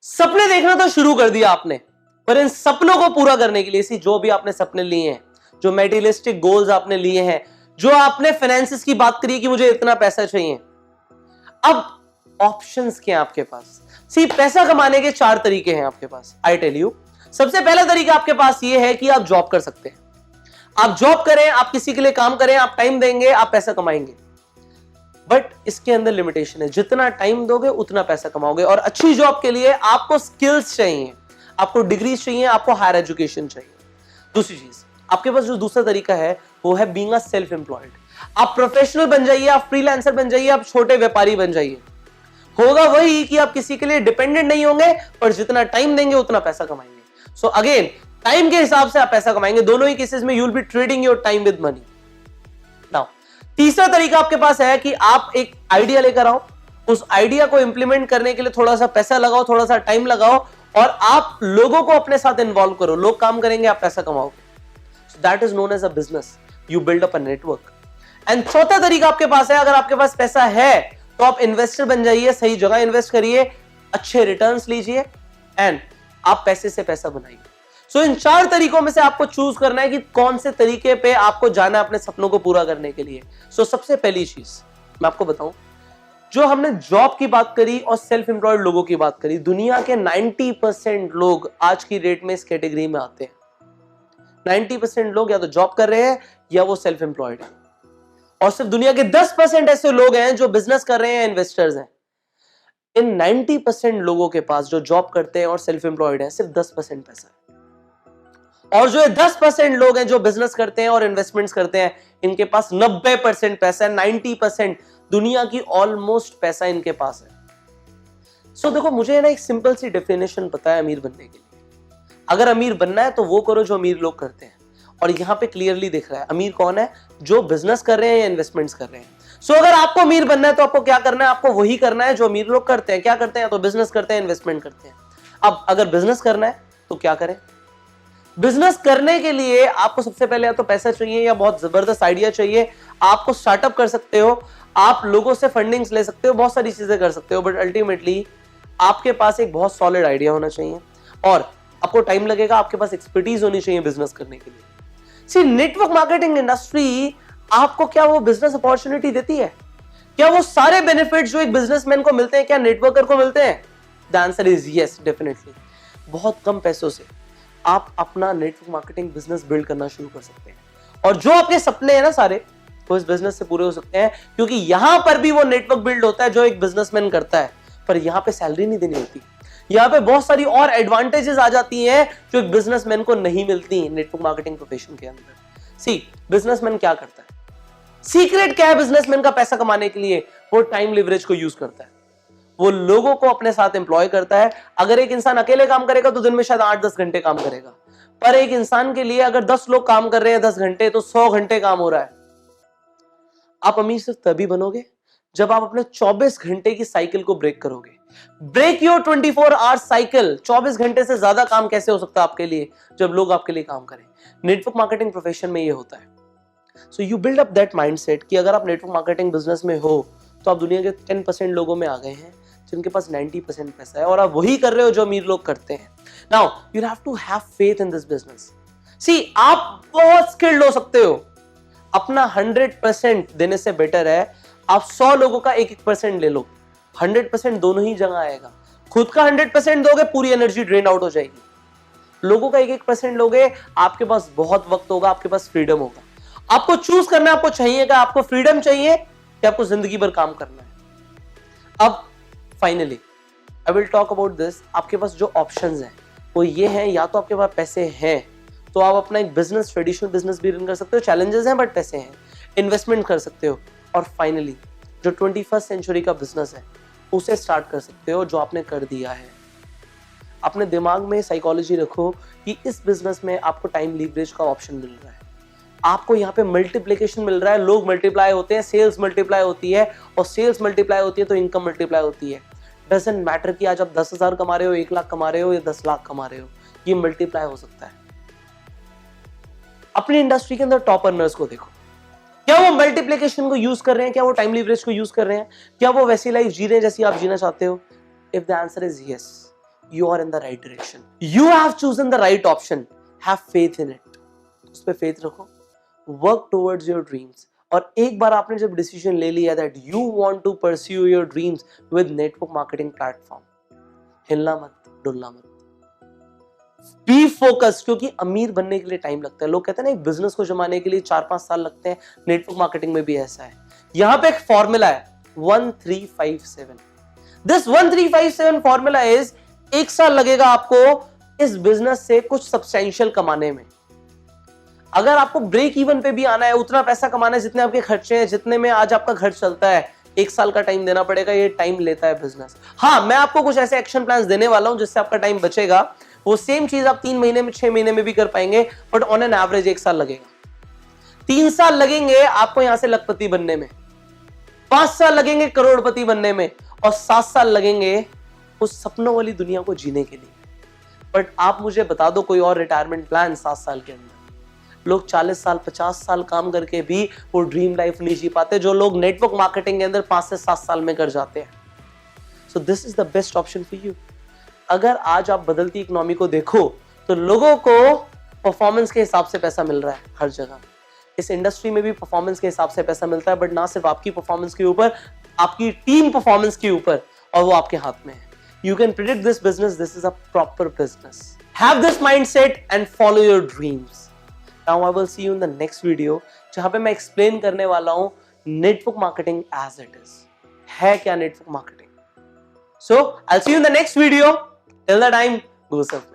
सपने देखना तो शुरू कर दिया आपने, पर इन सपनों को पूरा करने के लिए जो भी आपने सपने लिए हैं, जो मेटीरियलिस्टिक गोल्स आपने लिए हैं, जो आपने फाइनेंसिस की बात करी कि मुझे इतना पैसा चाहिए, अब ऑप्शंस क्या हैं आपके पास? पैसा कमाने के 4 तरीके हैं आपके पास। आई टेल यू, सबसे पहला तरीका आपके पास ये है कि आप जॉब कर सकते हैं। आप जॉब करें, आप किसी के लिए काम करें, आप टाइम देंगे, आप पैसा कमाएंगे। बट इसके अंदर लिमिटेशन है, जितना टाइम दोगे उतना पैसा कमाओगे। और अच्छी जॉब के लिए आपको स्किल्स चाहिए, आपको डिग्रीज चाहिए, आपको हायर एजुकेशन चाहिए। दूसरी चीज, आपके पास जो दूसरा तरीका है वो है बीइंग अ सेल्फ एम्प्लॉयड। आप प्रोफेशनल बन जाइए, आप फ्रीलांसर बन जाइए, आप छोटे व्यापारी बन जाइए। होगा वही कि आप किसी के लिए डिपेंडेंट नहीं होंगे, पर जितना टाइम देंगे उतना पैसा कमाएंगे। सो अगेन, टाइम के हिसाब से आप पैसा कमाएंगे। दोनों ही केसेस में you will be trading your time with money. Now तीसरा तरीका आपके पास है कि आप एक आइडिया लेकर आओ, उस आइडिया को इंप्लीमेंट करने के लिए थोड़ा सा पैसा लगाओ, थोड़ा सा टाइम लगाओ, और आप लोगों को अपने साथ इन्वॉल्व करो। लोग काम करेंगे, आप पैसा कमाओगे। So that is known as a business. You build up a network. And चौथा तरीका आपके पास है, अगर आपके पास पैसा है तो आप इन्वेस्टर बन जाइए, सही जगह इन्वेस्ट करिए, अच्छे रिटर्न्स लीजिए, एंड आप पैसे से पैसा बनाइए। सो इन 4 तरीकों में से आपको चूज करना है कि कौन से तरीके पे आपको जाना है अपने सपनों को पूरा करने के लिए। सबसे पहली चीज मैं आपको बताऊं, जो हमने जॉब की बात करी और सेल्फ एम्प्लॉयड लोगों की बात करी, दुनिया के 90% लोग आज की डेट में इस कैटेगरी में आते हैं। 90% लोग या तो जॉब कर रहे हैं या वो सेल्फ एम्प्लॉयड है, और सिर्फ दुनिया के 10% ऐसे लोग हैं जो बिजनेस कर रहे हैं, इन्वेस्टर्स हैं। इन 90% लोगों के पास जो जॉब करते हैं और सेल्फ एम्प्लॉयड है, सिर्फ 10% पैसा है। और जो 10% लोग हैं जो बिजनेस करते हैं और इन्वेस्टमेंट्स करते हैं, इनके पास 90% पैसा है। 90% दुनिया की ऑलमोस्ट पैसा इनके पास है। देखो, मुझे ना एक सिंपल सी डेफिनेशन पता है अमीर बनने के लिए। अगर अमीर बनना है तो वो करो जो अमीर लोग करते हैं, और यहां पे क्लियरली दिख रहा है अमीर कौन है, जो बिजनेस कर रहे हैं या इन्वेस्टमेंट्स कर रहे हैं। अगर आपको अमीर बनना है तो आपको क्या करना है, आपको वही करना है जो अमीर लोग करते हैं। क्या करते हैं? तो बिजनेस करते हैं, इन्वेस्टमेंट करते हैं। अब अगर बिजनेस करना है तो क्या करें? बिजनेस करने के लिए आपको सबसे पहले या तो पैसा चाहिए या बहुत जबरदस्त आइडिया चाहिए। आपको स्टार्टअप कर सकते हो, आप लोगों से फंडिंग्स ले सकते हो, बहुत सारी चीजें कर सकते हो, बट अल्टीमेटली आपके पास एक बहुत सॉलिड आइडिया होना चाहिए, और आपको टाइम लगेगा, आपके पास एक्सपर्टीज होनी चाहिए बिजनेस करने के लिए। नेटवर्क मार्केटिंग इंडस्ट्री आपको क्या वो बिजनेस अपॉर्चुनिटी देती है? क्या वो सारे बेनिफिट्स जो एक बिजनेसमैन को मिलते हैं, क्या नेटवर्कर को मिलते हैं? The answer is yes, definitely. बहुत कम पैसों से आप अपना नेटवर्क मार्केटिंग बिजनेस बिल्ड करना शुरू कर सकते हैं, और जो आपके सपने हैं ना सारे, वो इस बिजनेस से पूरे हो सकते हैं, क्योंकि यहां पर भी वो नेटवर्क बिल्ड होता है जो एक बिजनेसमैन करता है, पर यहां पे सैलरी नहीं देनी होती। यहां पे बहुत सारी और एडवांटेजेस आ जाती हैं जो एक बिजनेसमैन को नहीं मिलती नेटवर्क मार्केटिंग प्रोफेशन के अंदर। बिजनेसमैन क्या करता है? सीक्रेट क्या है बिजनेसमैन का पैसा कमाने के लिए? वो टाइम लिवरेज को यूज करता है, वो लोगों को अपने साथ एम्प्लॉय करता है। अगर एक इंसान अकेले काम करेगा तो दिन में शायद 8-10 घंटे काम करेगा, पर एक इंसान के लिए अगर 10 लोग काम कर रहे हैं 10 घंटे, तो 100 घंटे काम हो रहा है। आप अमीर सिर्फ तभी बनोगे जब आप अपने 24 घंटे की साइकिल को ब्रेक करोगे। Break your 24 our cycle. 24 घंटे से ज्यादा काम कैसे हो सकता है आपके लिए जब लोग आपके लिए काम करें? नेटवर्क मार्केटिंग प्रोफेशन में ये होता है। You build up that mindset कि अगर आप नेटवर्क मार्केटिंग बिजनेस में हो तो आप दुनिया के 10% लोगों में आ गए हैं जिनके पास 90% पैसा है, और आप वही कर रहे हो जो अमीर लोग करते हैं। Now you have to have faith in this business. आप बहुत स्किल्ड हो सकते हो, अपना 100% देने से बेटर है आप 100 लोगों का 1-1% ले लो। 100% दोनों ही जगह आएगा। खुद का 100% दोगे, पूरी एनर्जी ड्रेन आउट हो जाएगी। लोगों का 1-1% लोगे, आपके पास बहुत वक्त होगा, आपके पास फ्रीडम होगा। आपको चूज करना आपको चाहिए कि आपको फ्रीडम चाहिए कि आपको जिंदगी भर काम करना है। अब finally I will talk about this. आपके पास जो ऑप्शंस हैं वो ये हैं, या तो आपके पास पैसे हैं तो आप अपना एक बिजनेस, ट्रेडिशनल बिजनेस भी रन कर सकते हो, चैलेंजेस हैं बट पैसे हैं, इन्वेस्टमेंट कर सकते हो, और फाइनली जो 21st सेंचुरी का बिजनेस है उसे स्टार्ट कर सकते हो जो आपने कर दिया है। अपने दिमाग में साइकोलॉजी रखो कि इस बिजनेस में आपको टाइम लीवरेज का ऑप्शन मिल रहा है, आपको यहाँ पे मल्टीप्लिकेशन मिल रहा है, लोग मल्टीप्लाई होते हैं, सेल्स मल्टीप्लाई होती है, और सेल्स मल्टीप्लाई होती है तो इनकम मल्टीप्लाई होती है। डजंट मैटर कि आज आप 10,000 कमा रहे हो, 1 लाख कमा रहे हो या 10 लाख कमा रहे हो, ये मल्टीप्लाई हो सकता है। अपनी इंडस्ट्री के अंदर टॉप अर्नर्स को देखो, क्या वो मल्टीप्लिकेशन को यूज कर रहे हैं? क्या वो टाइम लीवरेज को यूज कर रहे हैं? क्या वो वैसी लाइफ जी रहे हैं जैसी आप जीना चाहते हो? If the answer is yes, you are in the right direction. You have chosen the right option. Have faith in it. उस पे faith रखो. Work towards your dreams. और एक बार आपने जब डिसीजन ले लिया that you want to pursue your dreams with network marketing platform, हिलना मत, डुलना मत. बी फोकस, क्योंकि अमीर बनने के लिए टाइम लगता है. लोग कहते हैं ना एक बिजनेस को जमाने के लिए 4-5 साल लगते हैं. नेटवर्क मार्केटिंग में भी ऐसा है. यहां पे एक फॉर्मूला है 1357. दिस 1357 फॉर्मूला इज, 1 साल लगेगा आपको इस बिजनेस से कुछ सब्सटेंशियल कमाने में. अगर आपको ब्रेक इवन पे भी आना है, उतना पैसा कमाना है जितने आपके खर्चे हैं, जितने में आज आपका घर चलता है, 1 साल का टाइम देना पड़ेगा. ये टाइम लेता है बिजनेस. हाँ, मैं आपको कुछ ऐसे एक्शन प्लान्स देने वाला हूं जिससे आपका टाइम बचेगा. वो सेम चीज आप 3 महीने में, 6 महीने में भी कर पाएंगे, बट ऑन एन एवरेज 1 साल लगेगा. 3 साल लगेंगे आपको यहां से लखपति बनने में, 5 साल लगेंगे करोड़पति बनने में, और 7 साल लगेंगे उस सपनों वाली दुनिया को जीने के लिए. बट आप मुझे बता दो कोई और रिटायरमेंट प्लान 7 साल के अंदर. लोग 40 साल 50 साल काम करके भी वो ड्रीम लाइफ नहीं जी पाते जो लोग नेटवर्क मार्केटिंग के अंदर 5 से 7 साल में कर जाते हैं. So this is the best option for you. अगर आज आप बदलती इकोनॉमी को देखो तो लोगों को परफॉर्मेंस के हिसाब से पैसा मिल रहा है हर जगह. इस इंडस्ट्री में भी परफॉर्मेंस के हिसाब से पैसा मिलता है, बट ना सिर्फ आपकी परफॉर्मेंस के ऊपर, आपकी टीम परफॉर्मेंस के ऊपर, और वो आपके हाथ में है. You can predict this business. This is a proper business. Have this mindset and follow your dreams. Now I will see you in the next video, जहां पे मैं एक्सप्लेन करने वाला हूं network marketing as it is. है क्या network marketing? So I'll see you in the next video. Till the time, go surf.